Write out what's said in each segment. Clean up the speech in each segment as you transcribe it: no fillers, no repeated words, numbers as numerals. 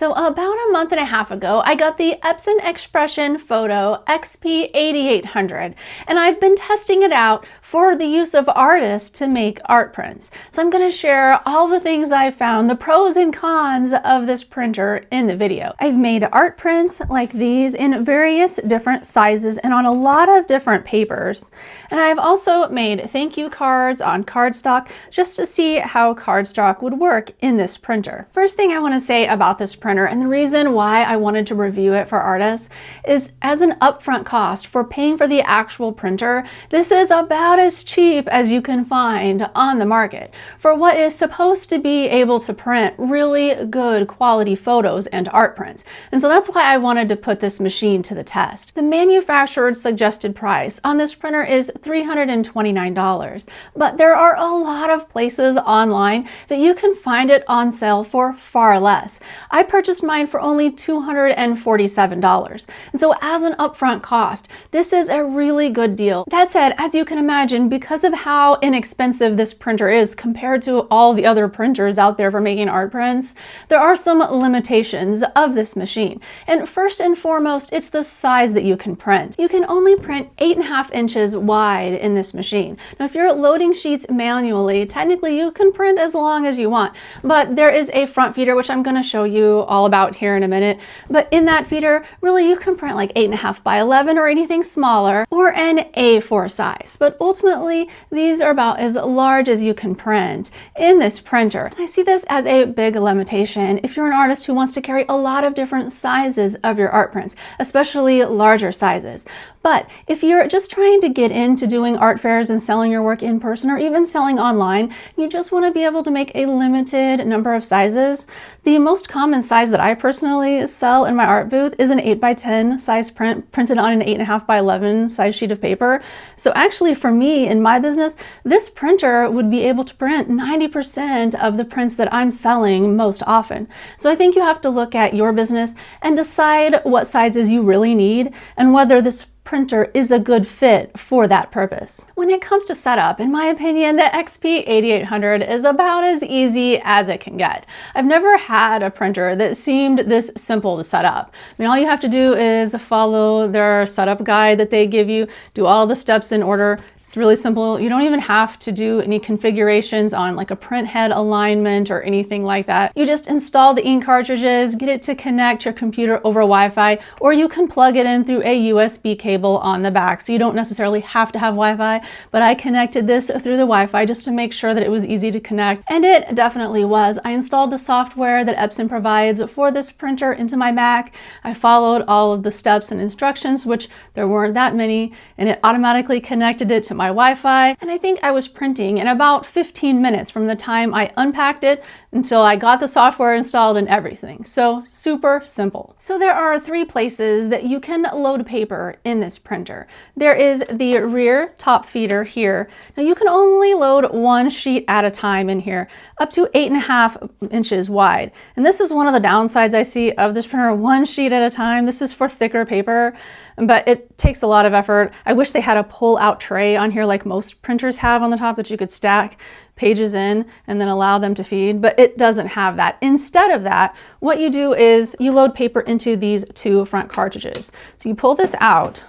So about a month and a half ago, I got the Epson Expression Photo XP-8800, and I've been testing it out for the use of artists to make art prints. So I'm going to share all the things I've found, the pros and cons of this printer in the video. I've made art prints like these in various different sizes and on a lot of different papers. And I've also made thank you cards on cardstock just to see how cardstock would work in this printer. First thing I want to say about this printer, and the reason why I wanted to review it for artists, is as an upfront cost for paying for the actual printer, this is about as cheap as you can find on the market for what is supposed to be able to print really good quality photos and art prints. And so that's why I wanted to put this machine to the test. The manufacturer's suggested price on this printer is $329, but there are a lot of places online that you can find it on sale for far less. I purchased mine for only $247. And so as an upfront cost, this is a really good deal. That said, as you can imagine, because of how inexpensive this printer is compared to all the other printers out there for making art prints, there are some limitations of this machine. And first and foremost, it's the size that you can print. You can only print 8.5 inches wide in this machine. Now, if you're loading sheets manually, technically you can print as long as you want, but there is a front feeder, which I'm going to show you all about here in a minute. But in that feeder, really you can print like 8.5 by 11 or anything smaller, or an A4 size. But ultimately, these are about as large as you can print in this printer. And I see this as a big limitation if you're an artist who wants to carry a lot of different sizes of your art prints, especially larger sizes. But if you're just trying to get into doing art fairs and selling your work in person, or even selling online, you just want to be able to make a limited number of sizes, the most common size that I personally sell in my art booth is an 8 by 10 size print printed on an 8.5 by 11 size sheet of paper. So actually for me in my business, this printer would be able to print 90% of the prints that I'm selling most often. So I think you have to look at your business and decide what sizes you really need and whether this printer is a good fit for that purpose. When it comes to setup, in my opinion, the XP-8800 is about as easy as it can get. I've never had a printer that seemed this simple to set up. I mean, all you have to do is follow their setup guide that they give you, do all the steps in order. It's really simple. You don't even have to do any configurations on like a print head alignment or anything like that. You just install the ink cartridges, get it to connect your computer over Wi-Fi, or you can plug it in through a USB cable on the back. So you don't necessarily have to have Wi-Fi, but I connected this through the Wi-Fi just to make sure that it was easy to connect. And it definitely was. I installed the software that Epson provides for this printer into my Mac. I followed all of the steps and instructions, which there weren't that many, and it automatically connected it to my Wi-Fi, and I think I was printing in about 15 minutes from the time I unpacked it until I got the software installed and everything. So super simple. So there are 3 places that you can load paper in this printer. There is the rear top feeder here. Now you can only load 1 sheet at a time in here, up to 8.5 inches wide. And this is one of the downsides I see of this printer, 1 sheet at a time. This is for thicker paper, but it takes a lot of effort. I wish they had a pull-out tray on here like most printers have on the top that you could stack pages in and then allow them to feed, but it doesn't have that. Instead of that, what you do is you load paper into these 2 front cartridges. So you pull this out,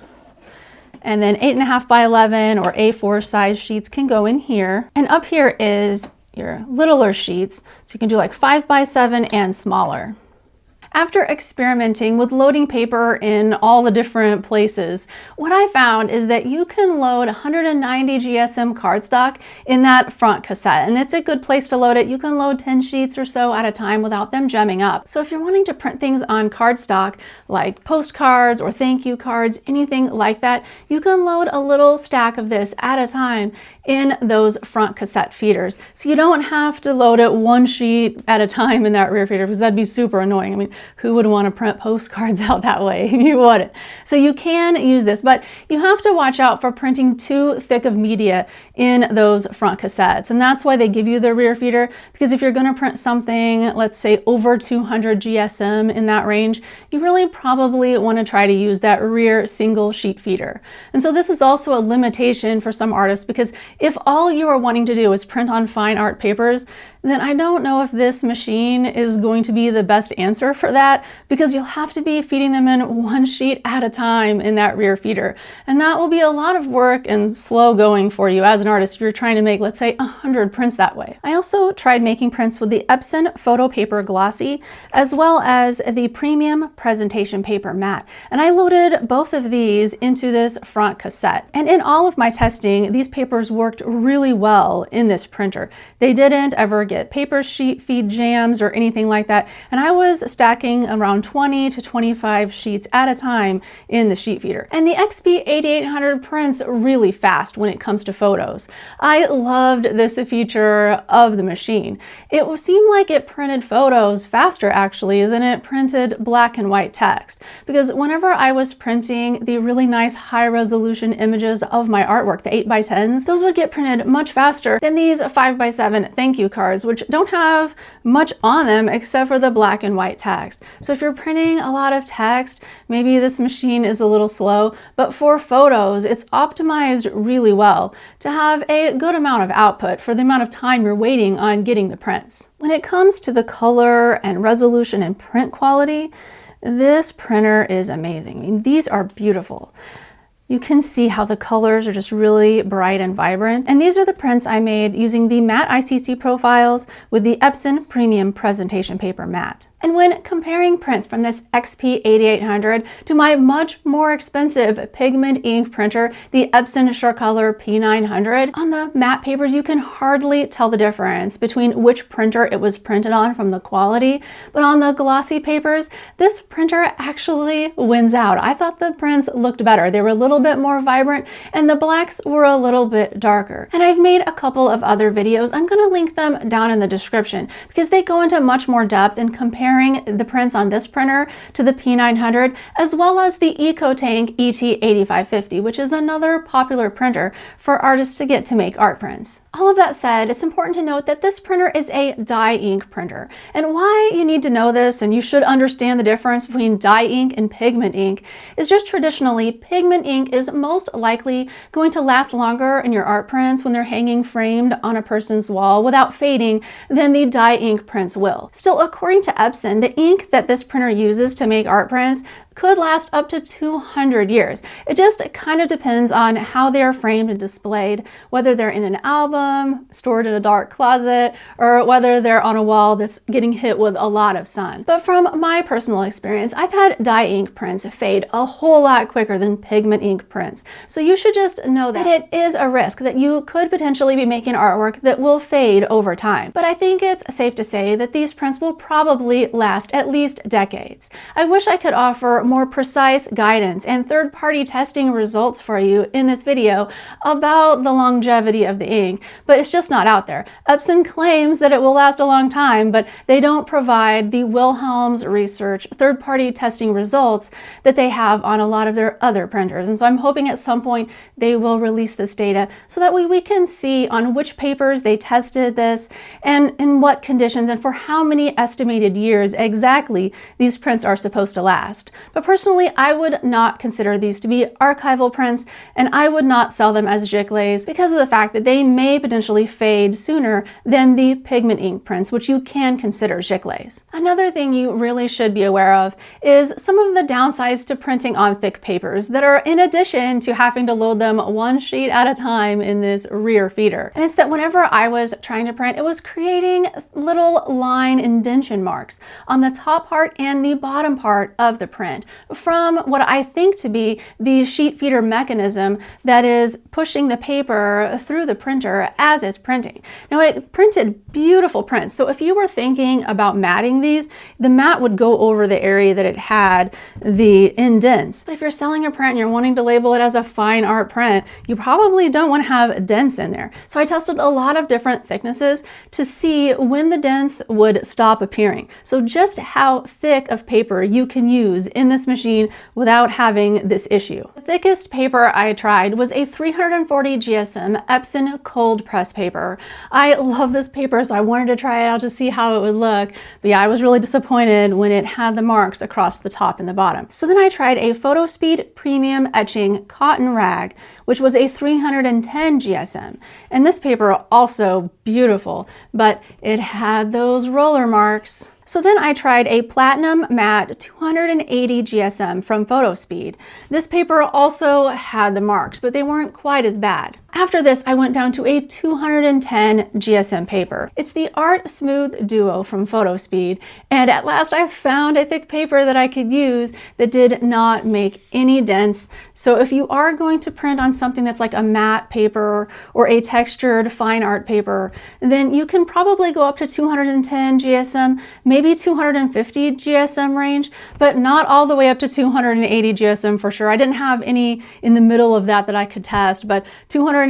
and then 8.5 by 11 or A4 size sheets can go in here. And up here is your littler sheets, so you can do like 5 by 7 and smaller. After experimenting with loading paper in all the different places, what I found is that you can load 190 GSM cardstock in that front cassette, and it's a good place to load it. You can load 10 sheets or so at a time without them jamming up. So if you're wanting to print things on cardstock, like postcards or thank you cards, anything like that, you can load a little stack of this at a time in those front cassette feeders. So you don't have to load it 1 sheet at a time in that rear feeder, because that'd be super annoying. I mean, who would want to print postcards out that way? You wouldn't. So you can use this, but you have to watch out for printing too thick of media in those front cassettes. And that's why they give you the rear feeder, because if you're going to print something, let's say over 200 GSM in that range, you really probably want to try to use that rear single sheet feeder. And so this is also a limitation for some artists, because if all you are wanting to do is print on fine art papers, then I don't know if this machine is going to be the best answer for that because you'll have to be feeding them in one sheet at a time in that rear feeder. And that will be a lot of work and slow going for you as an artist if you're trying to make, let's say, 100 prints that way. I also tried making prints with the Epson Photo Paper Glossy as well as the Premium Presentation Paper Matte. And I loaded both of these into this front cassette. And in all of my testing, these papers worked really well in this printer. They didn't ever get paper sheet feed jams or anything like that. And I was stacking around 20 to 25 sheets at a time in the sheet feeder. And the XP-8800 prints really fast when it comes to photos. I loved this feature of the machine. It seemed like it printed photos faster actually than it printed black and white text, because whenever I was printing the really nice high resolution images of my artwork, the 8x10s, those would get printed much faster than these 5x7 thank you cards, which don't have much on them except for the black and white text. So if you're printing a lot of text, maybe this machine is a little slow, but for photos, it's optimized really well to have a good amount of output for the amount of time you're waiting on getting the prints. When it comes to the color and resolution and print quality, this printer is amazing. I mean, these are beautiful. You can see how the colors are just really bright and vibrant. And these are the prints I made using the matte ICC profiles with the Epson Premium Presentation Paper Matte. And when comparing prints from this XP-8800 to my much more expensive pigment ink printer, the Epson SureColor P900, on the matte papers you can hardly tell the difference between which printer it was printed on from the quality, but on the glossy papers, this printer actually wins out. I thought the prints looked better. They were a little bit more vibrant and the blacks were a little bit darker. And I've made a couple of other videos. I'm going to link them down in the description because they go into much more depth in comparing the prints on this printer to the P900, as well as the EcoTank ET8550, which is another popular printer for artists to get to make art prints. All of that said, it's important to note that this printer is a dye ink printer. And why you need to know this, and you should understand the difference between dye ink and pigment ink, is just traditionally, pigment ink is most likely going to last longer in your art prints when they're hanging framed on a person's wall without fading than the dye ink prints will. Still, according to Epson, the ink that this printer uses to make art prints could last up to 200 years. It just kind of depends on how they are framed and displayed, whether they're in an album, stored in a dark closet, or whether they're on a wall that's getting hit with a lot of sun. But from my personal experience, I've had dye ink prints fade a whole lot quicker than pigment ink prints. So you should just know that it is a risk that you could potentially be making artwork that will fade over time. But I think it's safe to say that these prints will probably last at least decades. I wish I could offer more precise guidance and third-party testing results for you in this video about the longevity of the ink, but it's just not out there. Epson claims that it will last a long time, but they don't provide the Wilhelm's research third-party testing results that they have on a lot of their other printers. And so I'm hoping at some point they will release this data so that way we can see on which papers they tested this and in what conditions and for how many estimated years exactly these prints are supposed to last. But personally, I would not consider these to be archival prints, and I would not sell them as giclées because of the fact that they may potentially fade sooner than the pigment ink prints, which you can consider giclées. Another thing you really should be aware of is some of the downsides to printing on thick papers that are in addition to having to load them one sheet at a time in this rear feeder. And it's that whenever I was trying to print, it was creating little line indentation marks on the top part and the bottom part of the print from what I think to be the sheet feeder mechanism that is pushing the paper through the printer as it's printing. Now, it printed beautiful prints, so if you were thinking about matting these, the mat would go over the area that it had the indents. But if you're selling a print and you're wanting to label it as a fine art print, you probably don't want to have dents in there. So I tested a lot of different thicknesses to see when the dents would stop appearing. So just how thick of paper you can use in this machine without having this issue. The thickest paper I tried was a 340 GSM Epson cold press paper. I love this paper, so I wanted to try it out to see how it would look. But yeah, I was really disappointed when it had the marks across the top and the bottom. So then I tried a PhotoSpeed Premium Etching Cotton Rag, which was a 310 GSM. And this paper also beautiful, but it had those roller marks. So then I tried a Platinum Matte 280 GSM from PhotoSpeed. This paper also had the marks, but they weren't quite as bad. After this, I went down to a 210 GSM paper. It's the Art Smooth Duo from PhotoSpeed, and at last I found a thick paper that I could use that did not make any dents. So if you are going to print on something that's like a matte paper or a textured fine art paper, then you can probably go up to 210 GSM, maybe 250 GSM range, but not all the way up to 280 GSM for sure. I didn't have any in the middle of that I could test, but 280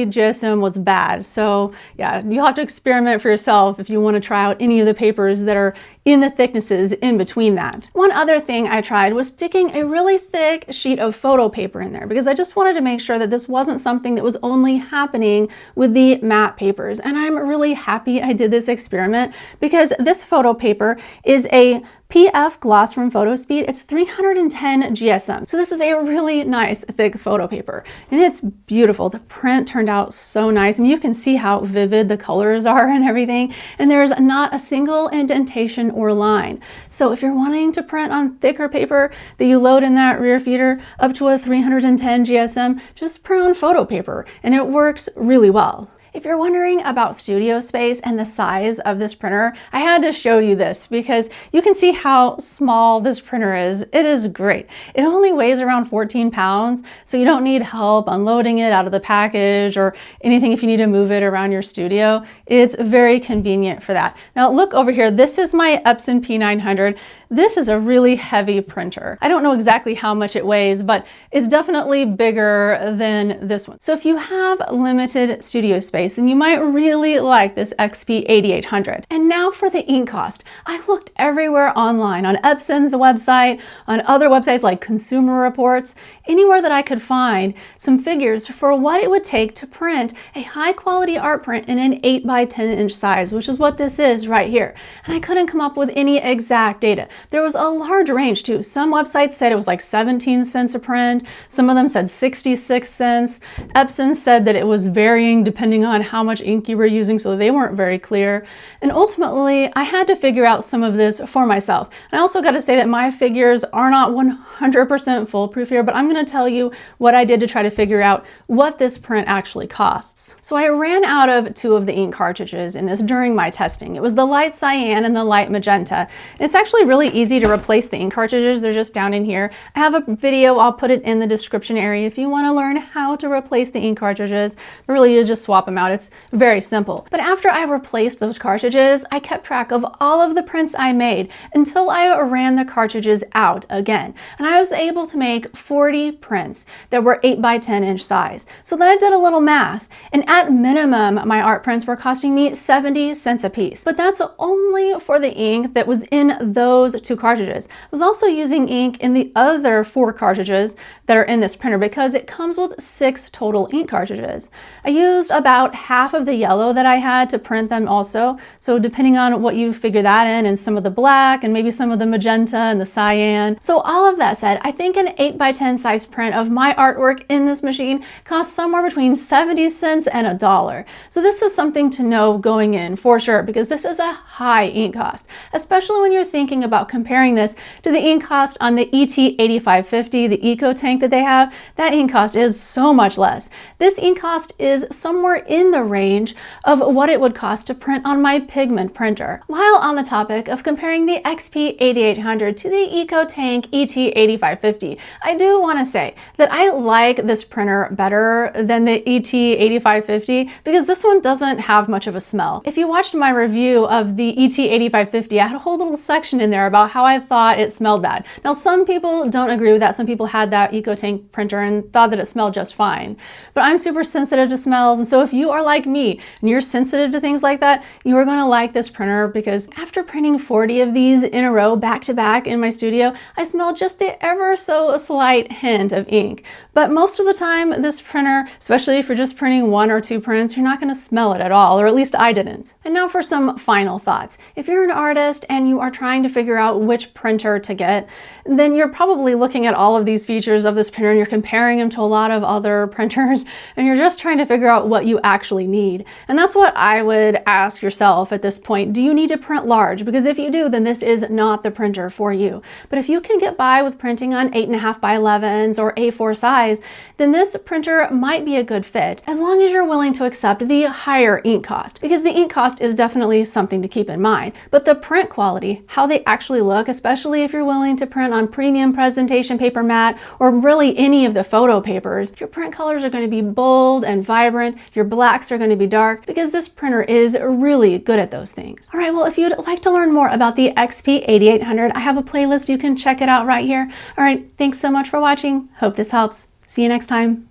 GSM was bad. So yeah, you'll have to experiment for yourself if you want to try out any of the papers that are in the thicknesses in between that. One other thing I tried was sticking a really thick sheet of photo paper in there because I just wanted to make sure that this wasn't something that was only happening with the matte papers. And I'm really happy I did this experiment because this photo paper is a PF gloss from PhotoSpeed. It's 310 GSM. So this is a really nice thick photo paper and it's beautiful. The print turned out so nice. I mean, you can see how vivid the colors are and everything. And there's not a single indentation or line. So if you're wanting to print on thicker paper that you load in that rear feeder up to a 310 GSM, just print on photo paper and it works really well. If you're wondering about studio space and the size of this printer, I had to show you this because you can see how small this printer is. It is great. It only weighs around 14 pounds, so you don't need help unloading it out of the package or anything if you need to move it around your studio. It's very convenient for that. Now look over here. This is my Epson P900. This is a really heavy printer. I don't know exactly how much it weighs, but it's definitely bigger than this one. So if you have limited studio space, then you might really like this XP-8800. And now for the ink cost. I looked everywhere online, on Epson's website, on other websites like Consumer Reports, anywhere that I could find some figures for what it would take to print a high quality art print in an 8 by 10 inch size, which is what this is right here. And I couldn't come up with any exact data. There was a large range too. Some websites said it was like 17 cents a print. Some of them said 66 cents. Epson said that it was varying depending on how much ink you were using, so they weren't very clear. And ultimately, I had to figure out some of this for myself. And I also got to say that my figures are not 100% foolproof here, but I'm going to tell you what I did to try to figure out what this print actually costs. So I ran out of 2 of the ink cartridges in this during my testing. It was the light cyan and the light magenta. And it's actually really easy to replace the ink cartridges. They're just down in here. I have a video, I'll put it in the description area if you want to learn how to replace the ink cartridges. But really, you just swap them out. It's very simple. But after I replaced those cartridges, I kept track of all of the prints I made until I ran the cartridges out again. And I was able to make 40 prints that were 8 by 10 inch size. So then I did a little math, and at minimum, my art prints were costing me 70 cents a piece. But that's only for the ink that was in those 2 cartridges. I was also using ink in the other 4 cartridges that are in this printer because it comes with 6 total ink cartridges. I used about half of the yellow that I had to print them also. So depending on what you figure that in, and some of the black and maybe some of the magenta and the cyan. So all of that said, I think an 8 by 10 size print of my artwork in this machine costs somewhere between 70 cents and $1. So this is something to know going in for sure, because this is a high ink cost, especially when you're thinking about comparing this to the ink cost on the ET8550, the Eco tank that they have. That ink cost is so much less. This ink cost is somewhere in the range of what it would cost to print on my pigment printer. While on the topic of comparing the XP-8800 to the Eco tank ET8550, I do want to say that I like this printer better than the ET8550 because this one doesn't have much of a smell. If you watched my review of the ET8550, I had a whole little section in there about how I thought it smelled bad. Now, some people don't agree with that. Some people had that Eco tank printer and thought that it smelled just fine. But I'm super sensitive to smells, and so if you are like me and you're sensitive to things like that, you are going to like this printer, because after printing 40 of these in a row back to back in my studio, I smelled just the ever so slight hint of ink. But most of the time, this printer, especially if you're just printing 1 or 2 prints, you're not going to smell it at all, or at least I didn't. And now for some final thoughts. If you're an artist and you are trying to figure out which printer to get, then you're probably looking at all of these features of this printer and you're comparing them to a lot of other printers and you're just trying to figure out what you actually need. And that's what I would ask yourself at this point. Do you need to print large? Because if you do, then this is not the printer for you. But if you can get by with printing on 8.5 by 11s or A4 size, then this printer might be a good fit, as long as you're willing to accept the higher ink cost, because the ink cost is definitely something to keep in mind. But the print quality, how they actually look, especially if you're willing to print on premium presentation paper matte or really any of the photo papers, your print colors are going to be bold and vibrant, your blacks are going to be dark, because this printer is really good at those things. All right, well, if you'd like to learn more about the XP-8800, I have a playlist. You can check it out right here. All right, thanks so much for watching. Hope this helps. See you next time.